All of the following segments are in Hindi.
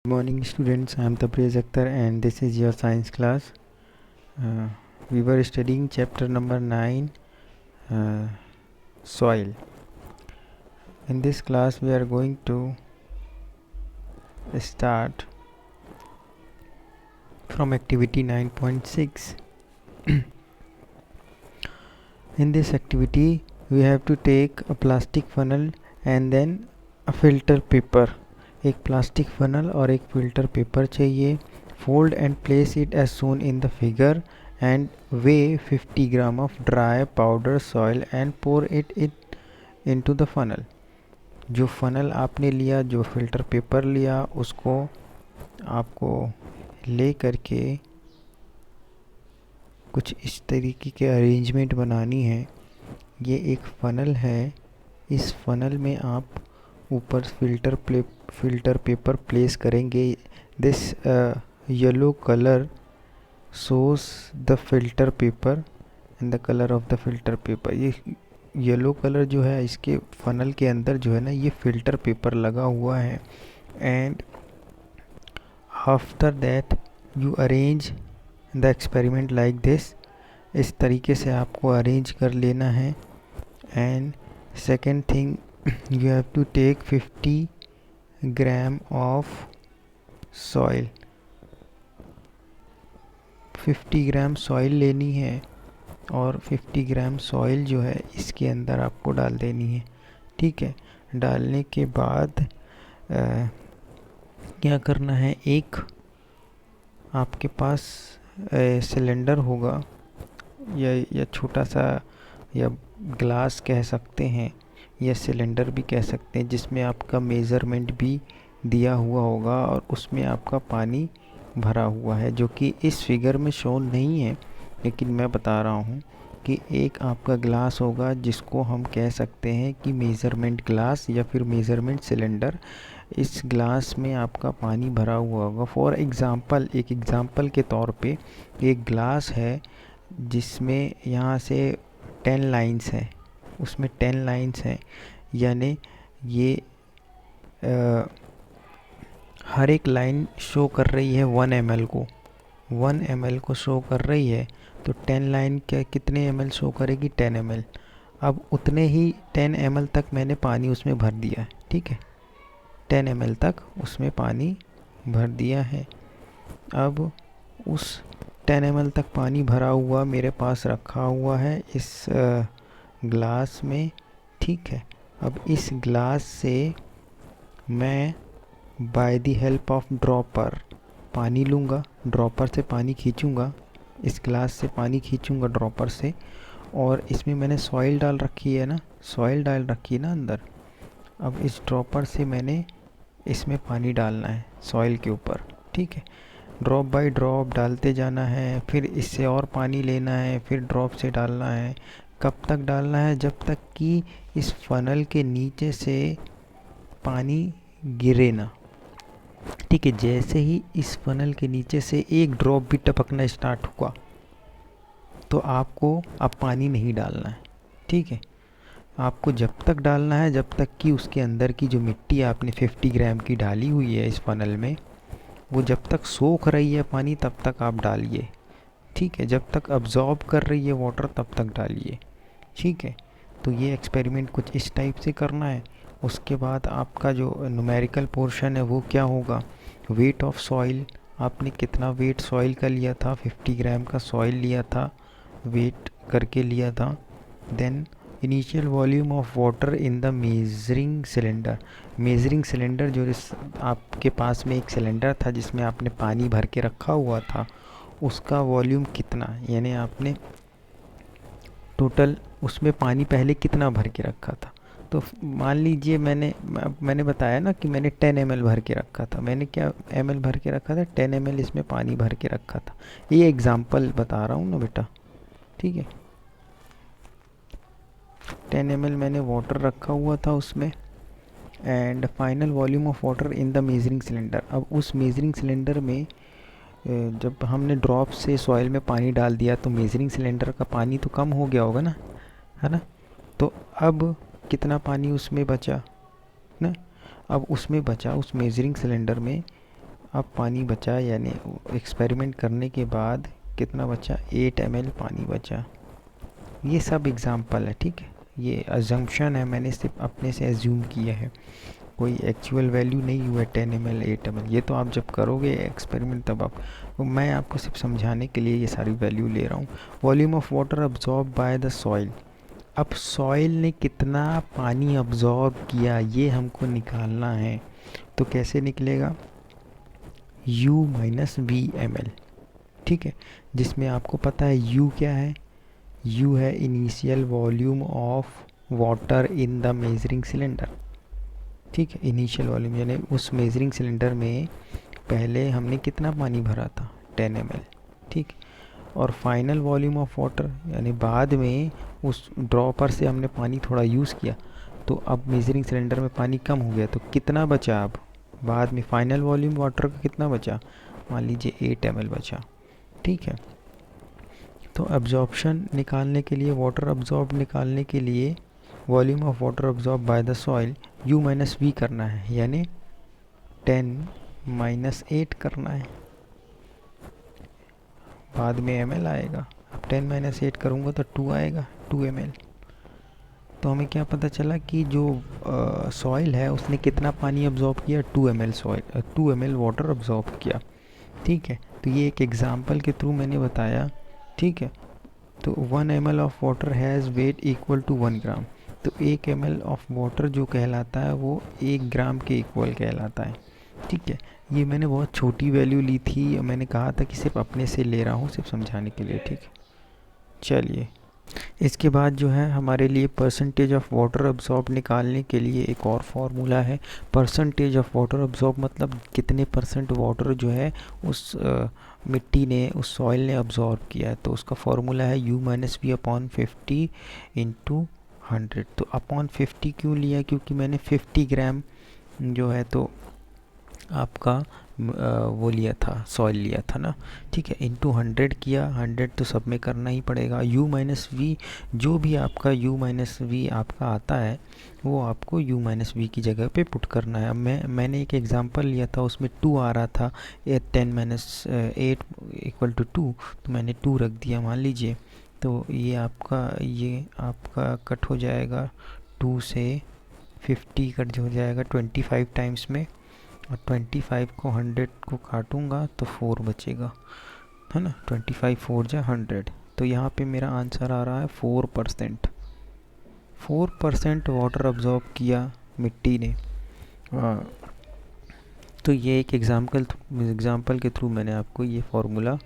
Good morning students, I am Tabriz Akhtar and this is your science class. We were studying chapter number 9, soil. In this class we are going to start from activity 9.6. In this activity we have to take a plastic funnel and then a filter paper. एक प्लास्टिक फनल और एक फिल्टर पेपर चाहिए. Fold and place it as shown in the figure and weigh 50 gram of dry powder soil and pour it into the funnel. जो फनल आपने लिया, जो फिल्टर पेपर लिया, उसको आपको ले करके कुछ इस तरीके के अरेंजमेंट बनानी है. ये एक फनल है. इस फनल में आप ऊपर फिल्टर पेपर प्लेस करेंगे. This yellow colour shows the filter paper and the color of the filter paper. ये येलो कलर जो है इसके फनल के अंदर जो है ना, ये फिल्टर पेपर लगा हुआ है. And after that you arrange the experiment like this. इस तरीके से आपको अरेंज कर लेना है. And second thing, you have to take 50 gram of soil. 50 gram soil लेनी है और 50 ग्राम सॉइल जो है इसके अंदर आपको डाल देनी है. ठीक है. डालने के बाद क्या करना है, एक आपके पास सिलेंडर होगा या छोटा सा, या ग्लास कह सकते हैं या सिलेंडर भी कह सकते हैं, जिसमें आपका मेज़रमेंट भी दिया हुआ होगा और उसमें आपका पानी भरा हुआ है, जो कि इस फिगर में शो नहीं है, लेकिन मैं बता रहा हूँ कि एक आपका ग्लास होगा जिसको हम कह सकते हैं कि मेज़रमेंट ग्लास या फिर मेज़रमेंट सिलेंडर. इस ग्लास में आपका पानी भरा हुआ होगा. फॉर एग्ज़ाम्पल, एक एग्ज़ाम्पल के तौर पे एक ग्लास है जिसमें यहाँ से 10 लाइन्स हैं, उसमें 10 लाइन्स हैं, यानी ये हर एक लाइन शो कर रही है 1 ml को. 1 ml को शो कर रही है, तो 10 लाइन क्या कितने ml शो करेगी? 10 ml. अब उतने ही 10 ml तक मैंने पानी उसमें भर दिया है. ठीक है, 10 ml तक उसमें पानी भर दिया है. अब उस 10 ml तक पानी भरा हुआ मेरे पास रखा हुआ है इस ग्लास में. ठीक है. अब इस ग्लास से मैं by the help of dropper पानी लूँगा. ड्रॉपर से पानी खींचूँगा, इस ग्लास से पानी खींचूँगा ड्रॉपर से, और इसमें मैंने सॉइल डाल रखी है ना, सॉइल डाल रखी है ना अंदर. अब इस ड्रॉपर से मैंने इसमें पानी डालना है सॉइल के ऊपर. ठीक है. ड्रॉप बाय ड्रॉप डालते जाना है, फिर इससे और पानी लेना है, फिर ड्रॉप से डालना है. कब तक डालना है? जब तक कि इस फनल के नीचे से पानी गिरे ना. ठीक है. जैसे ही इस फनल के नीचे से एक ड्रॉप भी टपकना स्टार्ट हुआ तो आपको अब पानी नहीं डालना है. ठीक है. आपको जब तक डालना है जब तक कि उसके अंदर की जो मिट्टी आपने 50 ग्राम की डाली हुई है इस फनल में, वो जब तक सोख रही है पानी तब तक आप डालिए. ठीक है. जब तक अब्जॉर्ब कर रही है वाटर तब तक डालिए. ठीक है. तो ये एक्सपेरिमेंट कुछ इस टाइप से करना है. उसके बाद आपका जो न्यूमेरिकल पोर्शन है वो क्या होगा? Weight of soil. आपने कितना वेट सॉइल का लिया था? 50 ग्राम का सॉइल लिया था, वेट करके लिया था. Then initial volume of water in the measuring cylinder. Measuring cylinder जो आपके पास में एक सिलेंडर था जिसमें आपने पानी भर के रखा हुआ था, उसका वॉल्यूम कितना, यानी आपने टोटल उसमें पानी पहले कितना भर के रखा था. तो मान लीजिए मैंने बताया ना कि मैंने 10 ml भर के रखा था. मैंने क्या ml भर के रखा था? 10 ml इसमें पानी भर के रखा था. ये एग्जांपल बता रहा हूँ ना बेटा. ठीक है. 10 ml मैंने वाटर रखा हुआ था उसमें. And final volume of water in the measuring cylinder. अब उस मेजरिंग सिलेंडर में जब हमने ड्रॉप से सॉइल में पानी डाल दिया तो मेजरिंग सिलेंडर का पानी तो कम हो गया होगा ना, है ना. तो अब कितना पानी उसमें बचा ना? अब उसमें बचा, उस मेजरिंग सिलेंडर में अब पानी बचा, यानी एक्सपेरिमेंट करने के बाद कितना बचा, 8 ml पानी बचा। ये सब एग्जांपल है, ठीक है, ये अजम्पशन है, मैंने सिर्फ अपने से एज्यूम किया है, कोई एक्चुअल वैल्यू नहीं हुआ 10 ml 8 ml। ये तो आप जब करोगे एक्सपेरिमेंट तब आप, तो मैं आपको सिर्फ समझाने के लिए ये सारी वैल्यू ले रहा हूँ। Volume of water absorb by the soil. अब सॉइल ने कितना पानी अब्जॉर्ब किया ये हमको निकालना है। तो कैसे निकलेगा, U माइनस वी ml, ठीक है, जिसमें आपको पता है U क्या है, U है initial volume of water in the measuring cylinder, ठीक है, इनिशियल वॉल्यूम यानी उस मेजरिंग सिलेंडर में पहले हमने कितना पानी भरा था, 10 ml, ठीक। और फाइनल वॉल्यूम ऑफ वाटर यानी बाद में उस ड्रॉपर से हमने पानी थोड़ा यूज़ किया, तो अब मेजरिंग सिलेंडर में पानी कम हो गया, तो कितना बचा, अब बाद में फाइनल वॉल्यूम वाटर का कितना बचा, मान लीजिए 8 ml बचा, ठीक है। तो अब्जॉर्प्शन निकालने के लिए, वाटर अब्जॉर्ब निकालने के लिए volume of water absorb by the soil U minus v करना है, यानी 10 माइनस 8 करना है, बाद में ml आएगा। अब 10 माइनस 8 करूँगा तो 2 आएगा, 2 ml। तो हमें क्या पता चला कि जो सॉइल है उसने कितना पानी अब्जॉर्ब किया, 2 ml soil, 2 ml water absorb किया, ठीक है। तो ये एक एग्जांपल के थ्रू मैंने बताया, ठीक है। तो 1 ml of water has weight equal to 1 gram. तो 1 ml ऑफ वाटर जो कहलाता है वो 1 ग्राम के इक्वल कहलाता है, ठीक है। ये मैंने बहुत छोटी वैल्यू ली थी, मैंने कहा था कि सिर्फ अपने से ले रहा हूँ, सिर्फ समझाने के लिए, ठीक है। चलिए, इसके बाद जो है हमारे लिए परसेंटेज ऑफ वाटर अब्जॉर्ब निकालने के लिए एक और फार्मूला है। परसेंटेज ऑफ वाटर अब्जॉर्ब मतलब कितने परसेंट वाटर जो है उस मिट्टी ने, उस सॉइल ने अब्जॉर्ब किया है। तो उसका फार्मूला है U minus v upon 50 into 100। तो अपॉन 50 क्यों लिया, क्योंकि मैंने 50 ग्राम जो है तो आपका वो लिया था, सॉइल लिया था ना, ठीक है, इंटू 100 किया, 100 तो सब में करना ही पड़ेगा। U माइनस वी, जो भी आपका U माइनस वी आपका आता है वो आपको U माइनस वी की जगह पे पुट करना है। अब मैंने एक एग्जांपल लिया था, उसमें 2 आ रहा था, 10 माइनस 8 इक्वल टू 2, तो मैंने 2 रख दिया, मान लीजिए। तो ये आपका कट हो जाएगा, 2 से 50 कट हो जाएगा 25 टाइम्स में, और 25 को 100 को काटूंगा तो 4 बचेगा, है ना, 25 4 जा 100। तो यहाँ पे मेरा आंसर आ रहा है 4%। 4% वाटर अब्जॉर्ब किया मिट्टी ने। तो ये एक एग्जाम्पल के थ्रू मैंने आपको ये फार्मूला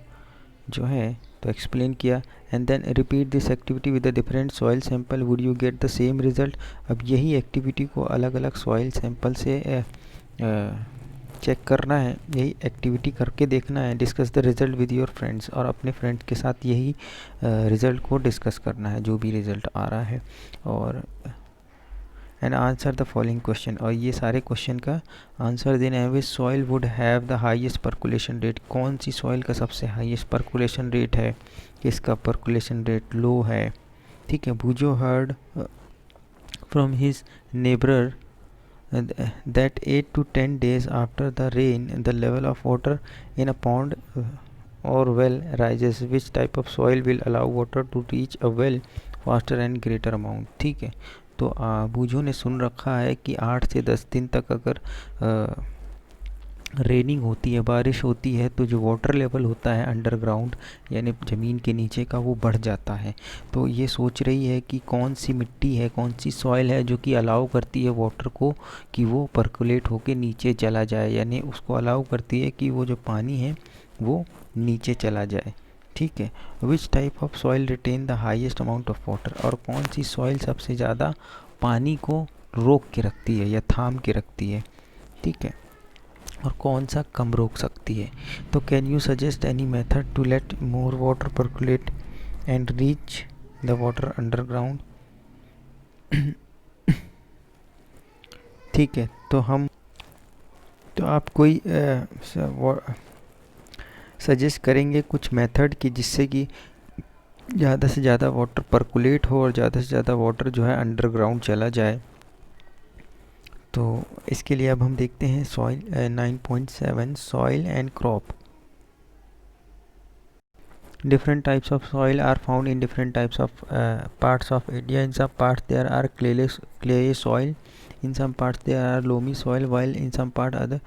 जो है तो एक्सप्लेन किया। And then repeat this activity with the different soil sample, would you get the same result. अब यही एक्टिविटी को अलग अलग सॉइल सैंपल से चेक करना है, यही एक्टिविटी करके देखना है। Discuss the result with your friends, और अपने फ्रेंड्स के साथ यही रिज़ल्ट को डिस्कस करना है, जो भी रिज़ल्ट आ रहा है। और and answer the following question, और ये सारे क्वेश्चन का आंसर देना है। विच soil would have the highest percolation rate, कौन सी सॉइल का सबसे हाईएस्ट पर्कुलेशन रेट है, किसका पर्कुलेशन रेट लो है, ठीक है। Bhujo heard from his neighbour that 8 to 10 days after the rain the level of water in a pond or well rises. Which type of soil will allow water to reach a well faster and greater amount, ठीक है। तो बूझो ने सुन रखा है कि 8 से 10 दिन तक अगर रेनिंग होती है, बारिश होती है, तो जो वाटर लेवल होता है अंडरग्राउंड यानी ज़मीन के नीचे का वो बढ़ जाता है। तो ये सोच रही है कि कौन सी मिट्टी है, कौन सी सॉइल है जो कि अलाउ करती है वाटर को कि वो पर्कुलेट होके नीचे चला जाए, यानी उसको अलाउ करती है कि वो जो पानी है वो नीचे चला जाए, ठीक है। Which type of soil retain the highest amount of water, और कौन सी सॉइल सबसे ज़्यादा पानी को रोक के रखती है या थाम के रखती है, ठीक है, और कौन सा कम रोक सकती है। तो can you suggest any method to let more water percolate and reach the water underground, ठीक है। तो आप कोई सजेस्ट करेंगे कुछ मेथड की जिससे कि ज़्यादा से ज़्यादा वाटर पर्कुलेट हो और ज़्यादा से ज़्यादा वाटर जो है अंडरग्राउंड चला जाए। तो इसके लिए अब हम देखते हैं soil 9.7 soil and crop. Different types of soil are found in different types of parts of India. In some parts there are clay soil, in some parts there are loamy soil, while in some part other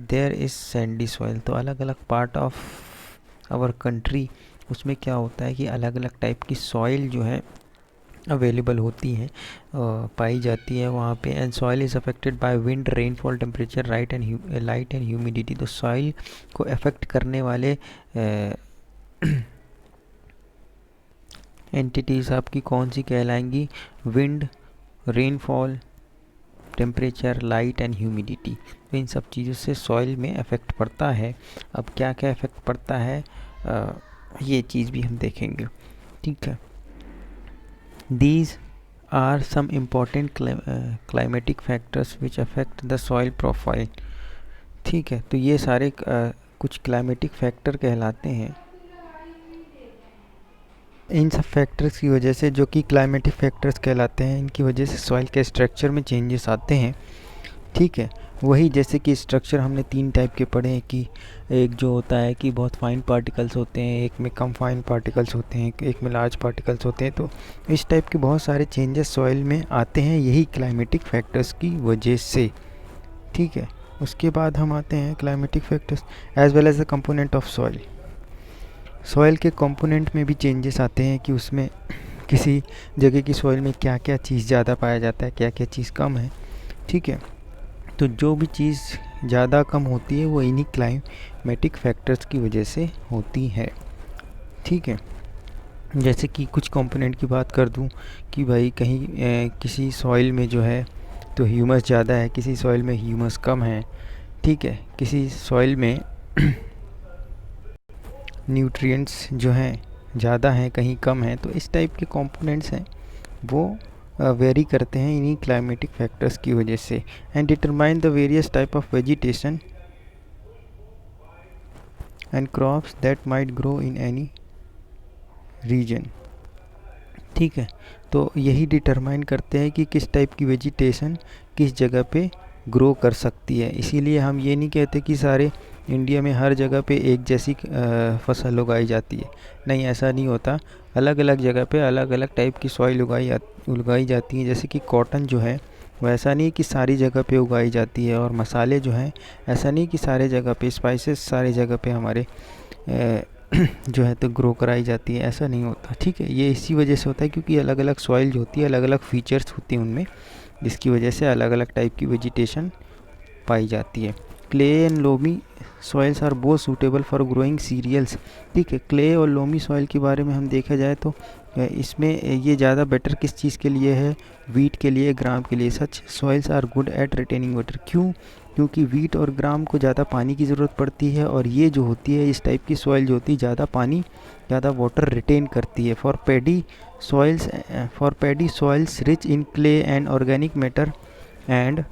there is sandy soil. तो अलग अलग पार्ट ऑफ आवर कंट्री उसमें क्या होता है कि अलग अलग टाइप की सॉइल जो है अवेलेबल होती हैं, पाई जाती है वहाँ पे. And soil is affected by wind, rainfall, temperature, light and humidity. तो सॉइल को अफेक्ट करने वाले एंटिटीज़ आपकी कौन सी कहलाएंगी? Wind, rainfall, temperature, light and humidity. तो इन सब चीज़ों से सॉइल में इफ़ेक्ट पड़ता है. अब क्या क्या इफ़ेक्ट पड़ता है ये चीज़ भी हम देखेंगे. ठीक है. These are some important climatic factors which affect the soil profile. ठीक है. तो ये सारे कुछ क्लाइमेटिक फैक्टर कहलाते हैं. इन सब फैक्टर्स की वजह से, जो कि क्लाइमेटिक फैक्टर्स कहलाते हैं, इनकी वजह से सॉइल के स्ट्रक्चर में चेंजेस आते हैं. ठीक है. वही जैसे कि स्ट्रक्चर हमने 3 टाइप के पढ़े हैं कि एक जो होता है कि बहुत फाइन पार्टिकल्स होते हैं, एक में कम फाइन पार्टिकल्स होते हैं, एक में लार्ज पार्टिकल्स होते हैं. तो इस टाइप के बहुत सारे चेंजेस सॉइल में आते हैं यही क्लाइमेटिक फैक्टर्स की वजह से. ठीक है. उसके बाद हम आते हैं climatic factors as well as the component of soil. Soil के कंपोनेंट में भी चेंजेस आते हैं कि उसमें किसी जगह की सॉइल में क्या क्या चीज़ ज़्यादा पाया जाता है, क्या क्या चीज़ कम है. ठीक है. तो जो भी चीज़ ज़्यादा कम होती है वो इन्हीं क्लाइमेटिक फैक्टर्स की वजह से होती है. ठीक है. जैसे कि कुछ कंपोनेंट की बात कर दूं कि भाई कहीं किसी सॉइल में जो है तो ह्यूमस ज़्यादा है, किसी सॉइल में ह्यूमस कम है. ठीक है. किसी सॉइल में न्यूट्रिएंट्स जो हैं ज़्यादा हैं, कहीं कम हैं. तो इस टाइप के कंपोनेंट्स हैं वो वेरी करते हैं इन्हीं क्लाइमेटिक फैक्टर्स की वजह से. And determine the various type of vegetation and crops that might grow in any region. ठीक है. तो यही डिटरमाइन करते हैं कि किस टाइप की वेजिटेशन किस जगह पे ग्रो कर सकती है. इसीलिए हम ये नहीं कहते कि सारे इंडिया में हर जगह पे एक जैसी फसल उगाई जाती है. नहीं, ऐसा नहीं होता. अलग अलग जगह पे अलग अलग टाइप की सॉइल उगाई जाती है. जैसे कि कॉटन जो है वैसा नहीं कि सारी जगह पे उगाई जाती है, और मसाले जो हैं ऐसा नहीं कि सारे जगह पे, स्पाइसेस सारे जगह पे हमारे जो है तो ग्रो कराई जाती है. ऐसा नहीं होता. ठीक है. ये इसी वजह से होता है क्योंकि अलग अलग सॉइल जो होती है अलग अलग फीचर्स होती हैं उनमें, जिसकी वजह से अलग अलग टाइप की वेजिटेशन पाई जाती है. Clay and loamy soils are both suitable for growing cereals. ठीक है. क्ले और लोमी सॉइल के बारे में हम देखा जाए तो इसमें ये ज़्यादा बेटर किस चीज़ के लिए है? वीट के लिए, ग्राम के लिए. Such soils are good at retaining water. क्यों? क्योंकि वीट और ग्राम को ज़्यादा पानी की ज़रूरत पड़ती है, और ये जो होती है इस टाइप की सॉइल जो होती है ज़्यादा पानी, ज़्यादा वाटर रिटेन करती है. For paddy soils rich in clay and organic matter and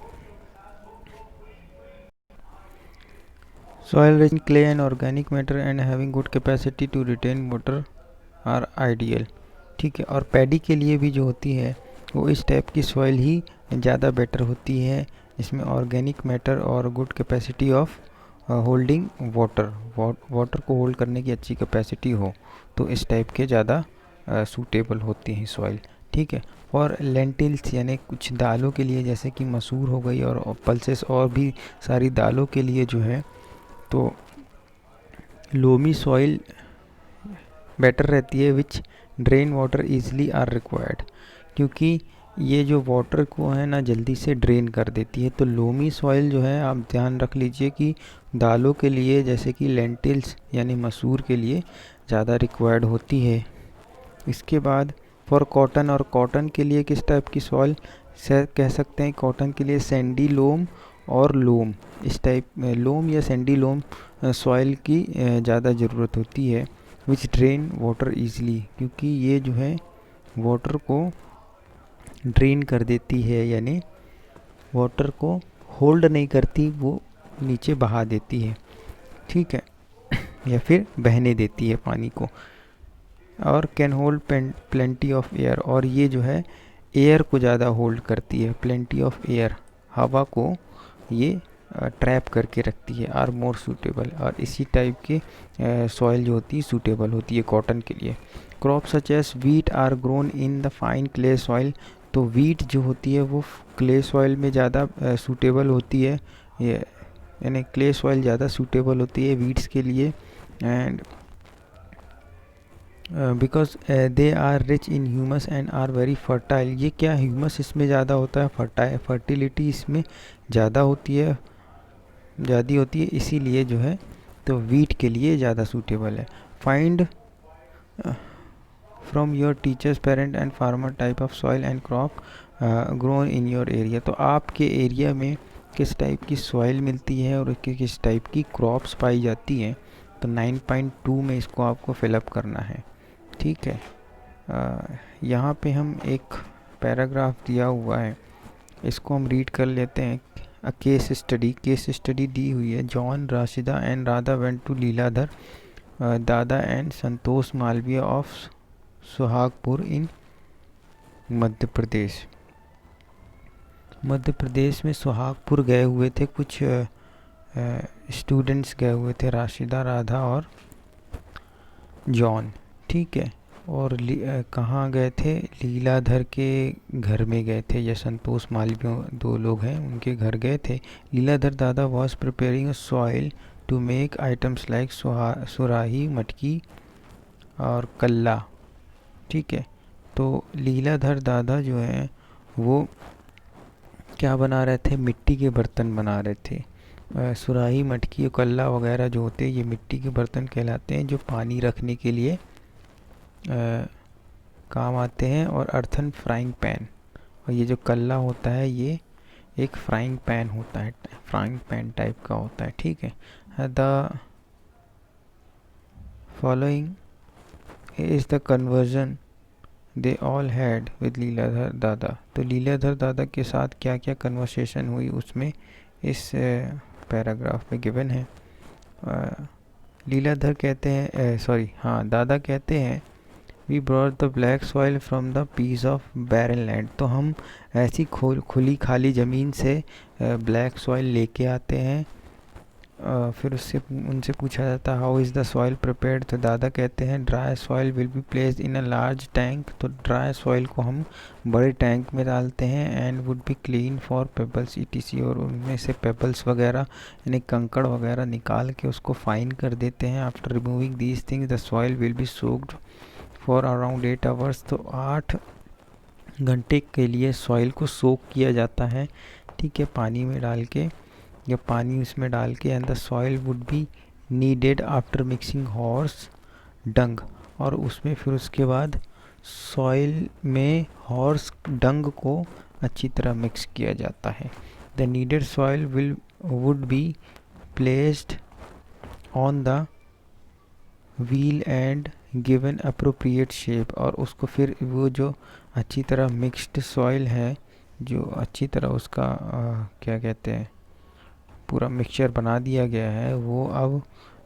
soil rich in clay and organic matter and having good capacity to retain water are ideal. ठीक है. और पैडी के लिए भी जो होती है वो इस टाइप की सॉइल ही ज़्यादा बेटर होती है, इसमें ऑर्गेनिक मैटर और good capacity of holding water को होल्ड करने की अच्छी कैपेसिटी हो. तो इस टाइप के ज़्यादा सूटेबल होती हैं सॉइल. ठीक है. और लेंटिल्स यानी कुछ दालों के लिए, जैसे कि मसूर हो गई और पल्सेस और भी सारी दालों के लिए जो है तो लोमी सॉइल बेटर रहती है, which drain water easily are required. क्योंकि ये जो वाटर को है ना जल्दी से ड्रेन कर देती है. तो लोमी सॉइल जो है आप ध्यान रख लीजिए कि दालों के लिए, जैसे कि लेंटिल्स यानी मसूर के लिए ज़्यादा रिक्वायर्ड होती है. इसके बाद फॉर कॉटन, और कॉटन के लिए किस टाइप की सॉइल से कह सकते हैं? कॉटन के लिए सैंडी लोम और लोम, इस टाइप लोम या सैंडी लोम सॉइल की ज़्यादा ज़रूरत होती है. विच ड्रेन वाटर ईज़िली, क्योंकि ये जो है वाटर को ड्रेन कर देती है, यानी वाटर को होल्ड नहीं करती, वो नीचे बहा देती है. ठीक है. या फिर बहने देती है पानी को. और can hold plenty of air, और ये जो है एयर को ज़्यादा होल्ड करती है, प्लेंटी ऑफ एयर, हवा को ये ट्रैप करके रखती है, आर मोर सूटेबल, और इसी टाइप के सॉइल जो होती है सूटेबल होती है कॉटन के लिए। Crop such as wheat are grown in the fine clay soil, तो वीट जो होती है वो क्ले सॉइल में ज़्यादा सूटेबल होती है, ये यानी क्ले सॉइल ज़्यादा सूटेबल होती है वीट्स के लिए। And because they are rich in humus and are very fertile, ये क्या ह्यूमस इसमें ज़्यादा होता है, फर्टिलिटी इसमें ज़्यादा होती है, इसीलिए जो है तो वीट के लिए ज़्यादा सूटेबल है। Find from your teachers parent and farmer type of soil and crop grown in your area, तो आपके एरिया में किस टाइप की सॉइल मिलती है और किस टाइप की क्रॉप्स पाई जाती हैं, तो 9.2 में इसको आपको फिलअप करना है। ठीक है, यहाँ पे हम एक पैराग्राफ दिया हुआ है, इसको हम रीड कर लेते हैं। अ केस स्टडी दी हुई है। John, Rashida and Radha went to Leeladhar Dada and Santosh Malviya of Suhagpur in Madhya Pradesh. Madhya Pradesh में सुहागपुर गए हुए थे कुछ स्टूडेंट्स गए हुए थे, राशिदा, राधा और जॉन। ठीक है, और कहाँ गए थे, लीलाधर के घर में गए थे, या संतोष मालवीय दो लोग हैं उनके घर गए थे। Leeladhar Dada was preparing a soil to make items like surahi, matki और कल्ला। ठीक है, तो लीलाधर दादा जो हैं वो क्या बना रहे थे, मिट्टी के बर्तन बना रहे थे। सुराही, मटकी और कल्ला वगैरह जो होते हैं ये मिट्टी के बर्तन कहलाते हैं, जो पानी रखने के लिए काम आते हैं। और अर्थन फ्राइंग पैन, और ये जो कल्ला होता है ये एक फ्राइंग पैन होता है, फ्राइंग पैन टाइप का होता है। ठीक है, the following is the conversation they all had with Leeladhar Dada, तो लीलाधर दादा के साथ क्या क्या कन्वर्सेशन हुई उसमें इस पैराग्राफ में गिवन है। लीलाधर कहते हैं, दादा कहते हैं we brought the black soil from the piece of barren land, तो हम ऐसी खुली खाली ज़मीन से ब्लैक सॉइल लेके आते हैं। फिर उनसे पूछा जाता है how is the soil prepared, तो दादा कहते हैं dry soil will be placed in a large tank, तो ड्राई सॉइल को हम बड़े टैंक में डालते हैं। And would be clean for pebbles etc, और उनमें से पेबल्स वगैरह यानी कंकड़ वगैरह निकाल के उसको फाइन कर देते हैं। After removing these things the soil will B soaked for around 8 hours, तो 8 घंटे के लिए सॉइल को सोक किया जाता है। ठीक है, पानी में डाल के, या पानी उसमें डाल के। And the soil would be needed after mixing horse dung, और उसमें फिर उसके बाद सॉइल में हॉर्स डंग को अच्छी तरह मिक्स किया जाता है। The needed soil would be placed on the wheel and given appropriate shape, और उसको फिर वो जो अच्छी तरह मिक्स्ड सॉइल है, जो अच्छी तरह उसका क्या कहते हैं पूरा मिक्सचर बना दिया गया है, वो अब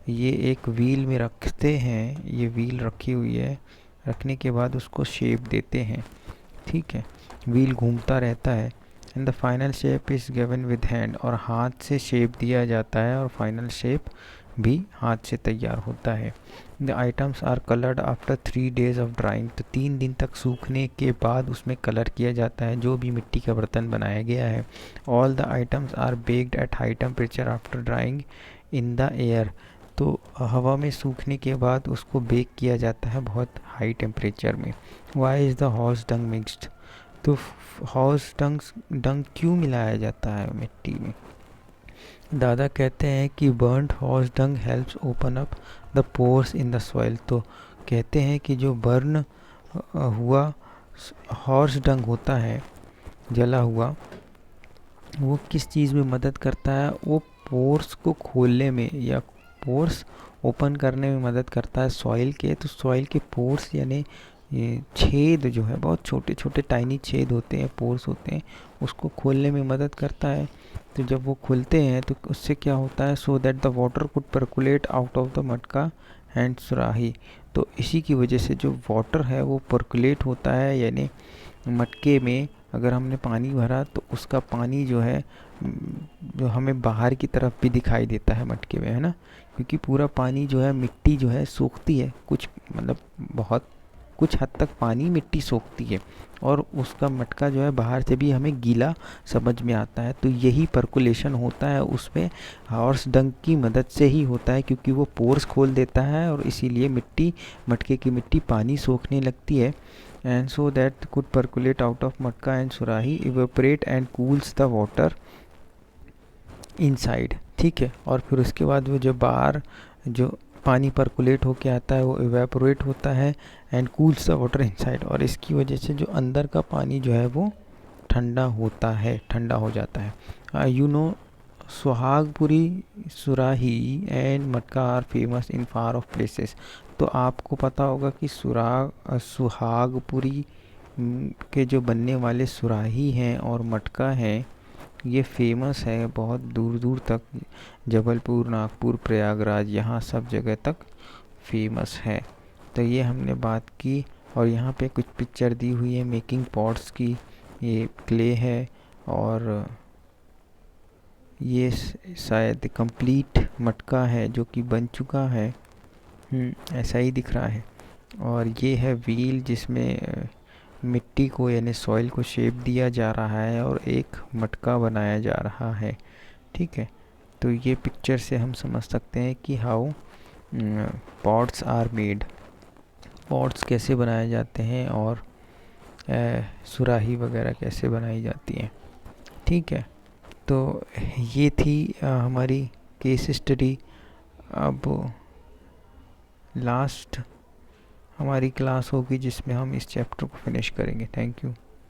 ये एक व्हील में रखते हैं। ये व्हील रखी हुई है, रखने के बाद उसको शेप देते हैं। ठीक है, व्हील घूमता रहता है। And the final shape is given with hand, और हाथ से शेप दिया जाता है, और फाइनल शेप भी हाथ से तैयार होता है। The items are coloured after 3 days of drying, तो 3 दिन तक सूखने के बाद उसमें कलर किया जाता है जो भी मिट्टी का बर्तन बनाया गया है। All the items are baked at high temperature after drying in the air, तो हवा में सूखने के बाद उसको बेक किया जाता है बहुत हाई टेम्परेचर में। Why is the horse dung mixed, तो हॉर्स डंग क्यों मिलाया जाता है मिट्टी में। दादा कहते हैं कि burned horse dung helps open up the pores in the soil, तो कहते हैं कि जो बर्न हुआ हॉर्स डंग होता है, जला हुआ, वो किस चीज़ में मदद करता है, वो पोर्स को खोलने में या पोर्स ओपन करने में मदद करता है सॉइल के। तो सॉइल के पोर्स यानी ये छेद जो है, बहुत छोटे छोटे टाइनी छेद होते हैं, पोर्स होते हैं, उसको खोलने में मदद करता है। तो जब वो खुलते हैं तो उससे क्या होता है, so that the water could percolate out of the मटका एंड सुराही, तो इसी की वजह से जो वाटर है वो परकुलेट होता है, यानी मटके में अगर हमने पानी भरा तो उसका पानी जो है जो हमें बाहर की तरफ भी दिखाई देता है मटके में, है ना, क्योंकि पूरा पानी जो है मिट्टी जो है सोखती है, कुछ मतलब बहुत कुछ हद तक पानी मिट्टी सोखती है और उसका मटका जो है बाहर से भी हमें गीला समझ में आता है। तो यही पर्कुलेशन होता है उसमें हॉर्स डंक की मदद से ही होता है, क्योंकि वो पोर्स खोल देता है और इसीलिए मिट्टी मटके की मिट्टी पानी सोखने लगती है। And so that could percolate out of मटका एंड सुराही, evaporate and cools the water inside. ठीक है, और फिर उसके बाद वो जो बाहर जो पानी परकुलेट होके आता है वो इवेपोरेट होता है and cools the water inside, और इसकी वजह से जो अंदर का पानी जो है वो ठंडा होता है, ठंडा हो जाता है। You know सुहागपुरी surahi and matka are famous in far off places. तो आपको पता होगा कि सुहागपुरी के जो बनने वाले सुराही हैं और मटका है ये फेमस है बहुत दूर दूर तक, जबलपुर, नागपुर, प्रयागराज, यहाँ सब जगह तक फेमस है। तो ये हमने बात की, और यहाँ पे कुछ पिक्चर दी हुई है मेकिंग पॉट्स की। ये क्ले है और ये शायद कंप्लीट मटका है जो कि बन चुका है। ऐसा ही दिख रहा है। और ये है व्हील जिसमें मिट्टी को यानी सॉइल को शेप दिया जा रहा है और एक मटका बनाया जा रहा है। ठीक है, तो ये पिक्चर से हम समझ सकते हैं कि how pots are made, pots कैसे बनाए जाते हैं और सुराही वगैरह कैसे बनाई जाती हैं। ठीक है, तो ये थी हमारी केस स्टडी। अब लास्ट हमारी क्लास होगी जिसमें हम इस चैप्टर को फिनिश करेंगे। Thank you.